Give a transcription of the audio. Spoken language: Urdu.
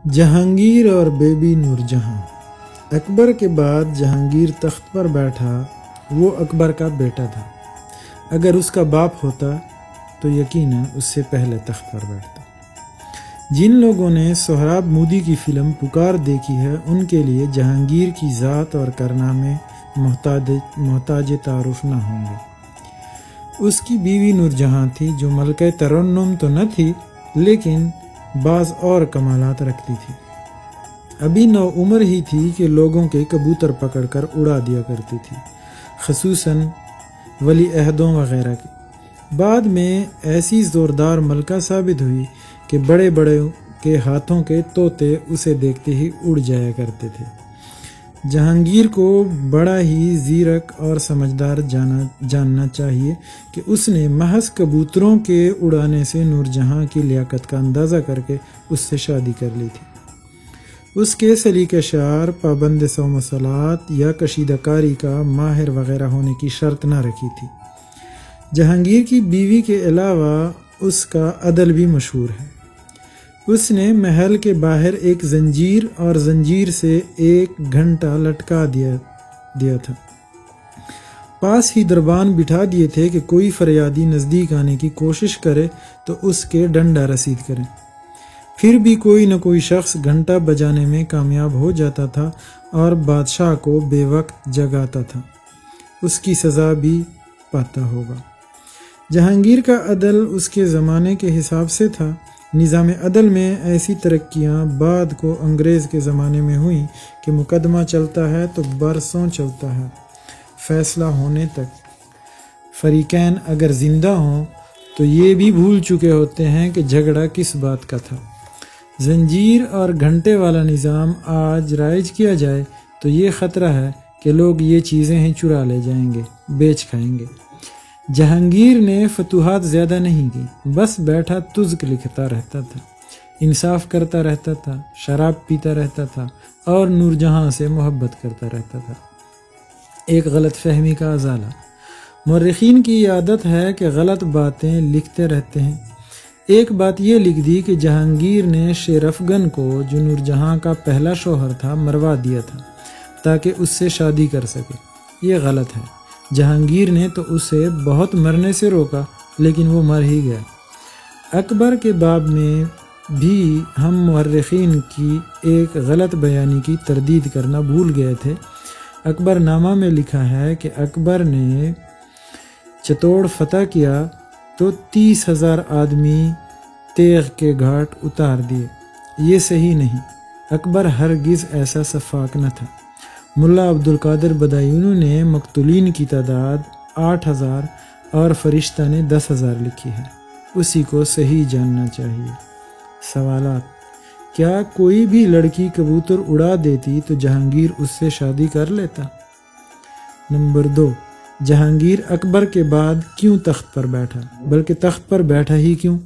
جہانگیر اور بیبی نور جہاں۔ اکبر کے بعد جہانگیر تخت پر بیٹھا، وہ اکبر کا بیٹا تھا۔ اگر اس کا باپ ہوتا تو یقیناً اس سے پہلے تخت پر بیٹھتا۔ جن لوگوں نے سہراب مودی کی فلم پکار دیکھی ہے، ان کے لیے جہانگیر کی ذات اور کارنامے محتاج تعارف نہ ہوں گے۔ اس کی بیوی نور جہاں تھی، جو ملکہ ترنم تو نہ تھی لیکن بعض اور کمالات رکھتی تھی۔ ابھی نو عمر ہی تھی کہ لوگوں کے کبوتر پکڑ کر اڑا دیا کرتی تھی، خصوصاً ولی عہدوں وغیرہ کی۔ بعد میں ایسی زوردار ملکہ ثابت ہوئی کہ بڑے بڑے کے ہاتھوں کے طوطے اسے دیکھتے ہی اڑ جایا کرتے تھے۔ جہانگیر کو بڑا ہی زیرک اور سمجھدار جاننا چاہیے کہ اس نے محض کبوتروں کے اڑانے سے نور جہاں کی لیاقت کا اندازہ کر کے اس سے شادی کر لی تھی۔ اس کے سلیقہ شعر، پابند صوم و صلات یا کشیدہ کاری کا ماہر وغیرہ ہونے کی شرط نہ رکھی تھی۔ جہانگیر کی بیوی کے علاوہ اس کا عدل بھی مشہور ہے۔ اس نے محل کے باہر ایک زنجیر اور زنجیر سے 1 گھنٹہ لٹکا دیا تھا۔ پاس ہی دربان بٹھا دیے تھے کہ کوئی فریادی نزدیک آنے کی کوشش کرے تو اس کے ڈنڈا رسید کریں۔ پھر بھی کوئی نہ کوئی شخص گھنٹہ بجانے میں کامیاب ہو جاتا تھا اور بادشاہ کو بے وقت جگاتا تھا۔ اس کی سزا بھی پاتا ہوگا۔ جہانگیر کا عدل اس کے زمانے کے حساب سے تھا۔ نظام عدل میں ایسی ترقیاں بعد کو انگریز کے زمانے میں ہوئیں کہ مقدمہ چلتا ہے تو برسوں چلتا ہے، فیصلہ ہونے تک۔ فریقین اگر زندہ ہوں تو یہ بھی بھول چکے ہوتے ہیں کہ جھگڑا کس بات کا تھا۔ زنجیر اور گھنٹے والا نظام آج رائج کیا جائے تو یہ خطرہ ہے کہ لوگ یہ چیزیں ہی چرا لے جائیں گے، بیچ کھائیں گے۔ جہانگیر نے فتوحات زیادہ نہیں کی، بس بیٹھا تزک لکھتا رہتا تھا، انصاف کرتا رہتا تھا، شراب پیتا رہتا تھا اور نور جہاں سے محبت کرتا رہتا تھا۔ ایک غلط فہمی کا ازالہ۔ مورخین کی عادت ہے کہ غلط باتیں لکھتے رہتے ہیں۔ ایک بات یہ لکھ دی کہ جہانگیر نے شیر افگن کو، جو نور جہاں کا پہلا شوہر تھا، مروا دیا تھا تاکہ اس سے شادی کر سکے۔ یہ غلط ہے۔ جہانگیر نے تو اسے بہت مرنے سے روکا لیکن وہ مر ہی گیا۔ اکبر کے باب میں بھی ہم مورخین کی ایک غلط بیانی کی تردید کرنا بھول گئے تھے۔ اکبر نامہ میں لکھا ہے کہ اکبر نے چتوڑ فتح کیا تو 30,000 آدمی تیغ کے گھاٹ اتار دیے۔ یہ صحیح نہیں۔ اکبر ہرگز ایسا سفاک نہ تھا۔ ملا عبدالقادر بدایونی نے مقتولین کی تعداد 8,000 اور فرشتہ نے 10,000 لکھی ہے۔ اسی کو صحیح جاننا چاہیے۔ سوالات: کیا کوئی بھی لڑکی کبوتر اڑا دیتی تو جہانگیر اس سے شادی کر لیتا؟ نمبر 2، جہانگیر اکبر کے بعد کیوں تخت پر بیٹھا، بلکہ تخت پر بیٹھا ہی کیوں؟